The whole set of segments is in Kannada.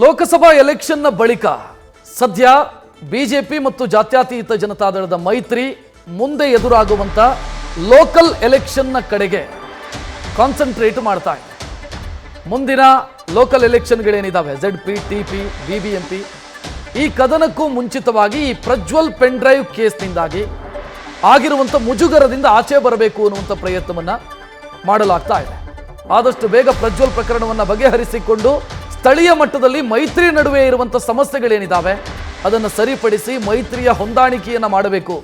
ಲೋಕಸಭಾ ಎಲೆಕ್ಷನ್ನ ಬಳಿಕ ಸದ್ಯ ಬಿಜೆಪಿ ಮತ್ತು ಜಾತ್ಯತೀತ ಜನತಾದಳದ ಮೈತ್ರಿ ಮುಂದೆ ಎದುರಾಗುವಂತ ಲೋಕಲ್ ಎಲೆಕ್ಷನ್ನ ಕಡೆಗೆ ಕಾನ್ಸಂಟ್ರೇಟ್ ಮಾಡ್ತಾ ಇದೆ. ಮುಂದಿನ ಲೋಕಲ್ ಎಲೆಕ್ಷನ್ಗಳೇನಿದಾವೆ ZP, TP, BBMP, ಈ ಕದನಕ್ಕೂ ಮುಂಚಿತವಾಗಿ ಈ ಪ್ರಜ್ವಲ್ ಪೆನ್ ಡ್ರೈವ್ ಕೇಸ್ನಿಂದಾಗಿ ಆಗಿರುವಂಥ ಮುಜುಗರದಿಂದ ಆಚೆ ಬರಬೇಕು ಅನ್ನುವಂಥ ಪ್ರಯತ್ನವನ್ನ ಮಾಡಲಾಗ್ತಾ ಇದೆ. ಆದಷ್ಟು ಬೇಗ ಪ್ರಜ್ವಲ್ ಪ್ರಕರಣವನ್ನು ಬಗೆಹರಿಸಿಕೊಂಡು ಸ್ಥಳೀಯ ಮಟ್ಟದಲ್ಲಿ ಮೈತ್ರಿ ನಡುವೆ ಇರುವಂಥ ಸಮಸ್ಯೆಗಳೇನಿದಾವೆ ಅದನ್ನು ಸರಿಪಡಿಸಿ ಮೈತ್ರಿಯ ಹೊಂದಾಣಿಕೆಯನ್ನು ಮಾಡಬೇಕು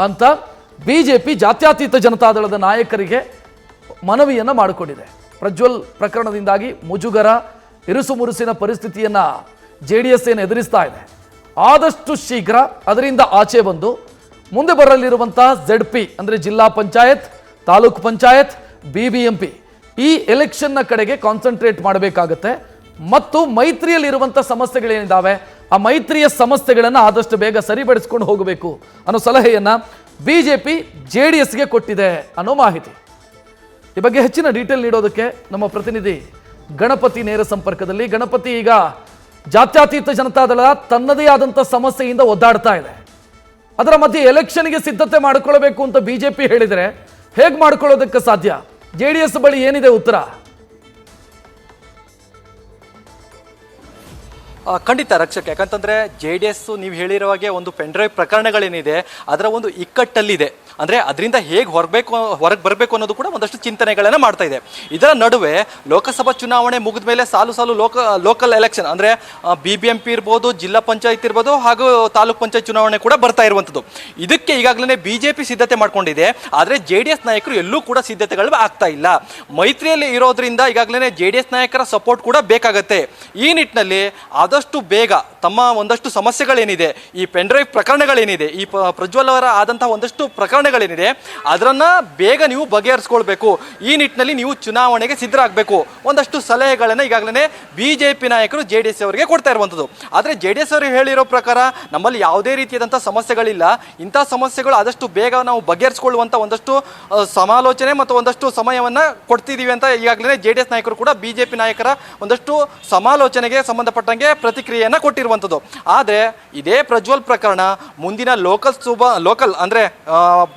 ಅಂತ ಬಿಜೆಪಿ ಜಾತ್ಯತೀತ ಜನತಾದಳದ ನಾಯಕರಿಗೆ ಮನವಿಯನ್ನು ಮಾಡಿಕೊಂಡಿದೆ. ಪ್ರಜ್ವಲ್ ಪ್ರಕರಣದಿಂದಾಗಿ ಮುಜುಗರ, ಇರುಸು ಮುರುಸಿನ ಪರಿಸ್ಥಿತಿಯನ್ನು JDS ಏನು ಎದುರಿಸ್ತಾ ಇದೆ. ಆದಷ್ಟು ಶೀಘ್ರ ಅದರಿಂದ ಆಚೆ ಬಂದು ಮುಂದೆ ಬರಲಿರುವಂಥ ZP ಅಂದರೆ ಜಿಲ್ಲಾ ಪಂಚಾಯತ್, ತಾಲೂಕು ಪಂಚಾಯತ್, BBMP ಈ ಎಲೆಕ್ಷನ್ನ ಕಡೆಗೆ ಕಾನ್ಸಂಟ್ರೇಟ್ ಮಾಡಬೇಕಾಗತ್ತೆ. ಮತ್ತು ಮೈತ್ರಿಯಲ್ಲಿರುವಂಥ ಸಮಸ್ಯೆಗಳೇನಿದ್ದಾವೆ ಆ ಮೈತ್ರಿಯ ಸಮಸ್ಯೆಗಳನ್ನು ಆದಷ್ಟು ಬೇಗ ಸರಿಪಡಿಸ್ಕೊಂಡು ಹೋಗಬೇಕು ಅನ್ನೋ ಸಲಹೆಯನ್ನು ಬಿಜೆಪಿ JDSಗೆ ಕೊಟ್ಟಿದೆ ಅನ್ನೋ ಮಾಹಿತಿ. ಈ ಬಗ್ಗೆ ಹೆಚ್ಚಿನ ಡೀಟೇಲ್ ನೀಡೋದಕ್ಕೆ ನಮ್ಮ ಪ್ರತಿನಿಧಿ ಗಣಪತಿ ನೇರ ಸಂಪರ್ಕದಲ್ಲಿ. ಗಣಪತಿ, ಈಗ ಜಾತ್ಯತೀತ ಜನತಾದಳ ತನ್ನದೇ ಆದಂಥ ಸಮಸ್ಯೆಯಿಂದ ಒದ್ದಾಡ್ತಾ ಇದೆ. ಅದರ ಮಧ್ಯೆ ಎಲೆಕ್ಷನ್ಗೆ ಸಿದ್ಧತೆ ಮಾಡಿಕೊಳ್ಳಬೇಕು ಅಂತ ಬಿಜೆಪಿ ಹೇಳಿದರೆ ಹೇಗೆ ಮಾಡ್ಕೊಳ್ಳೋದಕ್ಕೆ ಸಾಧ್ಯ? JDS ಬಳಿ ಏನಿದೆ ಉತ್ತರ? ಖಂಡಿತ ರಕ್ಷಕ್, ಯಾಕಂತಂದ್ರೆ JDS ನೀವು ಹೇಳಿರೋ ಹಾಗೆ ಒಂದು ಪೆನ್ಡ್ರೈವ್ ಪ್ರಕರಣಗಳೇನಿದೆ ಅದರ ಒಂದು ಇಕ್ಕಟ್ಟಲ್ಲಿದೆ. ಅಂದ್ರೆ ಅದರಿಂದ ಹೇಗೆ ಹೊರಗೆ ಬರಬೇಕು ಅನ್ನೋದು ಕೂಡ ಒಂದಷ್ಟು ಚಿಂತನೆಗಳನ್ನ ಮಾಡ್ತಾ ಇದೆ. ಇದರ ನಡುವೆ ಲೋಕಸಭಾ ಚುನಾವಣೆ ಮುಗಿದ ಮೇಲೆ ಸಾಲು ಲೋಕಲ್ ಎಲೆಕ್ಷನ್ ಅಂದ್ರೆ BBMP ಇರ್ಬೋದು, ಜಿಲ್ಲಾ ಪಂಚಾಯತ್ ಇರ್ಬೋದು, ಹಾಗೂ ತಾಲೂಕ್ ಪಂಚಾಯತ್ ಚುನಾವಣೆ ಕೂಡ ಬರ್ತಾ ಇರುವಂಥದ್ದು. ಇದಕ್ಕೆ ಈಗಾಗಲೇ ಬಿಜೆಪಿ ಸಿದ್ಧತೆ ಮಾಡ್ಕೊಂಡಿದೆ. ಆದರೆ JDS ನಾಯಕರು ಎಲ್ಲೂ ಕೂಡ ಸಿದ್ಧತೆಗಳು ಆಗ್ತಾ ಇಲ್ಲ. ಮೈತ್ರಿಯಲ್ಲಿ ಇರೋದ್ರಿಂದ ಈಗಾಗಲೇ JDS ನಾಯಕರ ಸಪೋರ್ಟ್ ಕೂಡ ಬೇಕಾಗತ್ತೆ. ಈ ನಿಟ್ಟಿನಲ್ಲಿ ಆದಷ್ಟು ಬೇಗ ತಮ್ಮ ಒಂದಷ್ಟು ಸಮಸ್ಯೆಗಳೇನಿದೆ, ಈ ಪೆನ್ಡ್ರೈವ್ ಪ್ರಕರಣಗಳೇನಿದೆ, ಈ ಪ್ರಜ್ವಲ್ ಅವರ ಆದಂತಹ ಒಂದಷ್ಟು ಪ್ರಕರಣಗಳೇನಿದೆ ಅದನ್ನ ಬೇಗ ನೀವು ಬಗೆಹರಿಸ್ಕೊಳ್ಬೇಕು. ಈ ನಿಟ್ಟಿನಲ್ಲಿ ನೀವು ಚುನಾವಣೆಗೆ ಸಿದ್ಧರಾಗಬೇಕು. ಒಂದಷ್ಟು ಸಲಹೆಗಳನ್ನ ಈಗಾಗಲೇ ಬಿಜೆಪಿ ನಾಯಕರು JDS ಅವರಿಗೆ ಕೊಡ್ತಾ ಇರುವಂಥದ್ದು. ಆದರೆ JDS ಅವರು ಹೇಳಿರೋ ಪ್ರಕಾರ ನಮ್ಮಲ್ಲಿ ಯಾವುದೇ ರೀತಿಯಾದಂಥ ಸಮಸ್ಯೆಗಳಿಲ್ಲ, ಇಂಥ ಸಮಸ್ಯೆಗಳು ಆದಷ್ಟು ಬೇಗ ನಾವು ಬಗೆಹರಿಸಿಕೊಳ್ಳುವಂಥ ಒಂದಷ್ಟು ಸಮಾಲೋಚನೆ ಮತ್ತು ಒಂದಷ್ಟು ಸಮಯವನ್ನ ಕೊಡ್ತಿದ್ದೀವಿ ಅಂತ ಈಗಾಗಲೇ JDS ನಾಯಕರು ಕೂಡ ಬಿಜೆಪಿ ನಾಯಕರ ಒಂದಷ್ಟು ಸಮಾಲೋಚನೆಗೆ ಸಂಬಂಧಪಟ್ಟಂಗೆ ಪ್ರತಿಕ್ರಿಯೆಯನ್ನು ಕೊಟ್ಟಿರುವಂಥದ್ದು. ಆದರೆ ಇದೇ ಪ್ರಜ್ವಲ್ ಪ್ರಕರಣ ಮುಂದಿನ ಲೋಕಲ್ ಅಂದ್ರೆ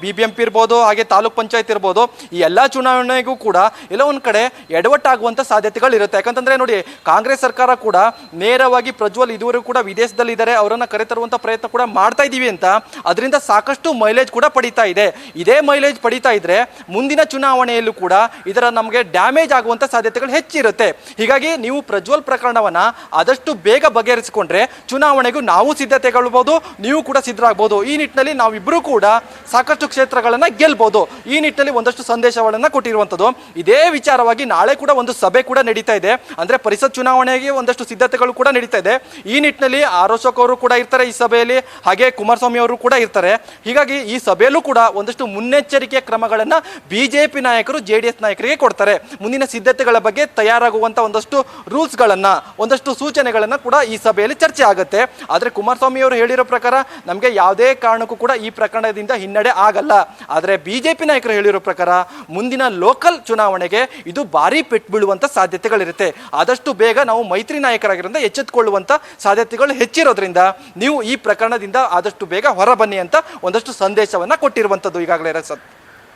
BBMP ಇರ್ಬೋದು, ಹಾಗೆ ತಾಲೂಕ್ ಪಂಚಾಯತ್ ಇರ್ಬೋದು, ಈ ಎಲ್ಲ ಚುನಾವಣೆಗೂ ಕೂಡ ಎಲ್ಲ ಒಂದು ಕಡೆ ಎಡವಟ್ಟಾಗುವಂಥ ಸಾಧ್ಯತೆಗಳು ಇರುತ್ತೆ. ಯಾಕಂತಂದ್ರೆ ನೋಡಿ, ಕಾಂಗ್ರೆಸ್ ಸರ್ಕಾರ ಕೂಡ ನೇರವಾಗಿ ಪ್ರಜ್ವಲ್ ಇದುವರೆಗೂ ಕೂಡ ವಿದೇಶದಲ್ಲಿ ಇದ್ದಾರೆ, ಅವರನ್ನ ಕರೆತರುವಂಥ ಪ್ರಯತ್ನ ಕೂಡ ಮಾಡ್ತಾ ಇದ್ದೀವಿ ಅಂತ ಅದರಿಂದ ಸಾಕಷ್ಟು ಮೈಲೇಜ್ ಕೂಡ ಪಡಿತಾ ಇದೆ. ಇದೇ ಮೈಲೇಜ್ ಪಡಿತಾ ಇದ್ರೆ ಮುಂದಿನ ಚುನಾವಣೆಯಲ್ಲೂ ಕೂಡ ಇದರ ನಮಗೆ ಡ್ಯಾಮೇಜ್ ಆಗುವಂಥ ಸಾಧ್ಯತೆಗಳು ಹೆಚ್ಚಿರುತ್ತೆ. ಹೀಗಾಗಿ ನೀವು ಪ್ರಜ್ವಲ್ ಪ್ರಕರಣವನ್ನ ಆದಷ್ಟು ಬೇಗ ಬಗೆಹರಿಸಿಕೊಂಡ್ರೆ ಚುನಾವಣೆಗೂ ನಾವು ಸಿದ್ಧತೆಗೊಳ್ಬಹುದು, ನೀವು ಕೂಡ ಸಿದ್ಧರಾಗಬಹುದು. ಈ ನಿಟ್ಟಿನಲ್ಲಿ ನಾವಿಬ್ಬರೂ ಕೂಡ ಸಾಕಷ್ಟು ಕ್ಷೇತ್ರಗಳನ್ನ ಗೆಲ್ಬಹುದು. ಈ ನಿಟ್ಟಿನಲ್ಲಿ ಒಂದಷ್ಟು ಸಂದೇಶಗಳನ್ನ ಕೊಟ್ಟಿರುವಂಥದ್ದು. ಇದೇ ವಿಚಾರವಾಗಿ ನಾಳೆ ಕೂಡ ಒಂದು ಸಭೆ ಕೂಡ ನಡೀತಾ ಇದೆ. ಅಂದ್ರೆ ಪರಿಷತ್ ಚುನಾವಣೆಗೆ ಒಂದಷ್ಟು ಸಿದ್ಧತೆಗಳು ಕೂಡ ನಡೀತಾ ಇದೆ. ಈ ನಿಟ್ಟಿನಲ್ಲಿ ಅಶೋಕ್ ಅವರು ಕೂಡ ಇರ್ತಾರೆ ಈ ಸಭೆಯಲ್ಲಿ, ಹಾಗೆ ಕುಮಾರಸ್ವಾಮಿ ಅವರು ಕೂಡ ಇರ್ತಾರೆ. ಹೀಗಾಗಿ ಈ ಸಭೆಯಲ್ಲೂ ಕೂಡ ಒಂದಷ್ಟು ಮುನ್ನೆಚ್ಚರಿಕೆಯ ಕ್ರಮಗಳನ್ನ ಬಿಜೆಪಿ ನಾಯಕರು JDS ನಾಯಕರಿಗೆ ಕೊಡ್ತಾರೆ. ಮುಂದಿನ ಸಿದ್ಧತೆಗಳ ಬಗ್ಗೆ ತಯಾರಾಗುವಂತ ಒಂದಷ್ಟು ರೂಲ್ಸ್ ಗಳನ್ನ, ಒಂದಷ್ಟು ಸೂಚನೆಗಳನ್ನ ಕೂಡ ಈ ಸಭೆಯಲ್ಲಿ ಚರ್ಚೆ ಆಗುತ್ತೆ. ಆದರೆ ಕುಮಾರಸ್ವಾಮಿ ಅವರು ಹೇಳಿರೋ ಪ್ರಕಾರ ನಮಗೆ ಯಾವುದೇ ಕಾರಣಕ್ಕೂ ಕೂಡ ಈ ಪ್ರಕರಣದಿಂದ ಹಿನ್ನಡೆ ಆಗಲ್ಲ. ಆದರೆ ಬಿಜೆಪಿ ನಾಯಕರು ಹೇಳಿರೋ ಪ್ರಕಾರ ಮುಂದಿನ ಲೋಕಲ್ ಚುನಾವಣೆಗೆ ಇದು ಭಾರಿ ಪೆಟ್ಟು ಬೀಳುವಂತ ಸಾಧ್ಯತೆಗಳಿರುತ್ತೆ. ಆದಷ್ಟು ಬೇಗ ನಾವು ಮೈತ್ರಿ ನಾಯಕರಾಗಿರೋದ್ರಿಂದ ಎಚ್ಚೆತ್ತುಕೊಳ್ಳುವಂತ ಸಾಧ್ಯತೆಗಳು ಹೆಚ್ಚಿರೋದ್ರಿಂದ ನೀವು ಈ ಪ್ರಕರಣದಿಂದ ಆದಷ್ಟು ಬೇಗ ಹೊರಬನ್ನಿ ಅಂತ ಒಂದಷ್ಟು ಸಂದೇಶವನ್ನ ಕೊಟ್ಟಿರುವಂತದ್ದು ಈಗಾಗಲೇ.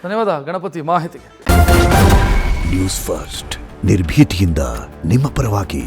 ಧನ್ಯವಾದ ಗಣಪತಿ ಮಾಹಿತಿಗೆ. ನ್ಯೂಸ್ ಫಸ್ಟ್ ನಿರ್ಭೀತಿಯಿಂದ ನಿಮ್ಮ ಪರವಾಗಿ.